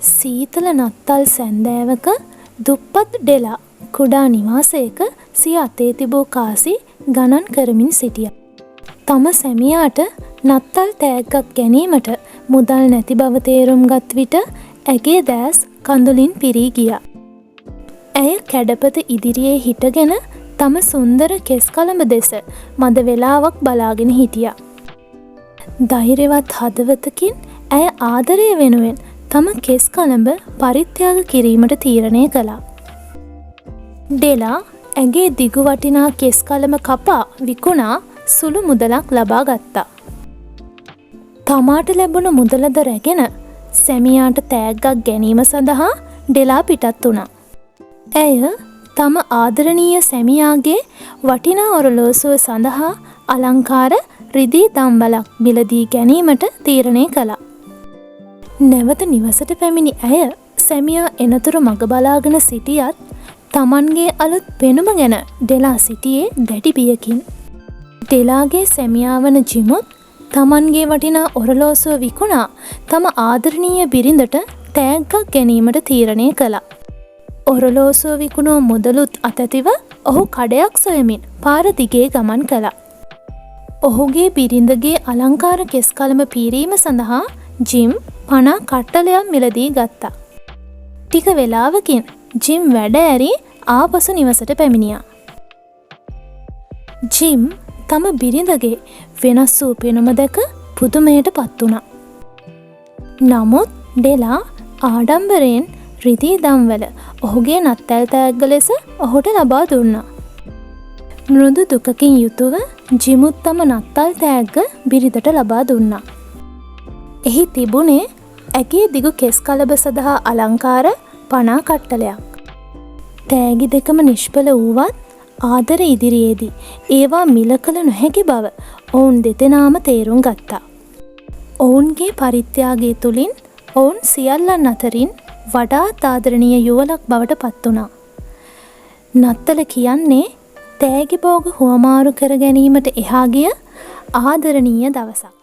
සීතල නත්තල් සැන්දෑවක දුප්පත් ඩෙලා කුඩා නිවාසයක සිය අතේ තිබූ කාසි ගණන් කරමින් සිටියා. තම සැමියාට නත්තල් තෑග්ගක් ගැනීමට මුදල් නැති බව තේරුම්ගත් විට ඇගේ දෑස් කඳුලින් පිරී ගියා. ඇය කැඩපත ඉදිරියේ හිටගෙන තම සුන්දර කෙස් කළඹ දෙස මද වේලාවක් බලාගෙන හිටියා. ධෛර්යවත් හදවතකින් ඇය ආදරය වෙනුවෙන් තම කෙස් කළඹ පරිත්‍යාග කිරීමට තීරණය කළා. ඩෙලා ඇගේ දිගු වටිනා කෙස් කළඹ කපා විකුණා සුළු මුදලක් ලබා ගත්තා. තමාට ලැබුණු මුදලද රැගෙන සැමියාට තෑග්ගක් ගැනීම සඳහා ඩෙලා පිටත් වුණා. ඇය තම ආදරණීය සැමියාගේ වටිනා ඔරලෝසුව සඳහා අලංකාර රිදී දම්වලක් මිලදී ගැනීමට තීරණය කළා. නැවත නිවසට පැමිණි ඇය සැමියා එනතුරු මග බලාගෙන සිටියත් තමන්ගේ අලුත් පෙනුම ගැන ඩෙලා සිටියේ දැඩි බියකින්. ඩෙලාගේ සැමියා වන ජිමුත් තමන්ගේ වටිනා ඔරලෝසුව විකුණා තම ආදරණීය බිරිඳට තෑග්ගක් ගැනීමට තීරණය කළා. ඔරලෝසුව විකුණූ මුදලුත් අතැතිව ඔහු කඩයක් සොයමින් පාර දිගේ ගමන් කළා. ඔහුගේ බිරිඳගේ අලංකාර කෙස් කළඹ පීරීම සඳහා ජිම් 50 කට්ටලයක් මිලදී ගත්තා. ටික වේලාවකින් ජිම් වැඩ ඇරී ආපසු නිවසට පැමිණියා. ජිම් තම බිරිඳගේ වෙනස් වූ පෙනුම දැක පුදුමයට පත් වුණා. නමුත් ඩෙලා ආඩම්බරයෙන් රිදී දම්වල ඔහුගේ නත්තල් තෑග්ග ලෙස ඔහුට ලබා දුන්නා. මෘදු දුකකින් යුතුව ජිමුත් තම නත්තල් තෑග්ග බිරිඳට ලබා දුන්නා. එහි තිබුණේ ඇගේ දිගු කෙස් කළඹ සඳහා අලංකාර 50 කට්ටලයක්. තෑගි දෙකම නිෂ්ඵල වූවත් ආදර ඉදිරියේදී ඒවා මිල කළ නොහැකි බව ඔවුන් දෙදෙනාම තේරුම් ගත්තා. ඔවුන්ගේ පරිත්‍යාගය තුළින් ඔවුන් සියල්ලන් අතරින් වඩාත් ආදරණීය යුවළක් බවට පත් වුණා. නත්තල කියන්නේ තෑගි භෝග හුවමාරු කර ගැනීමට එහා ගිය ආදරණීය දවසක්.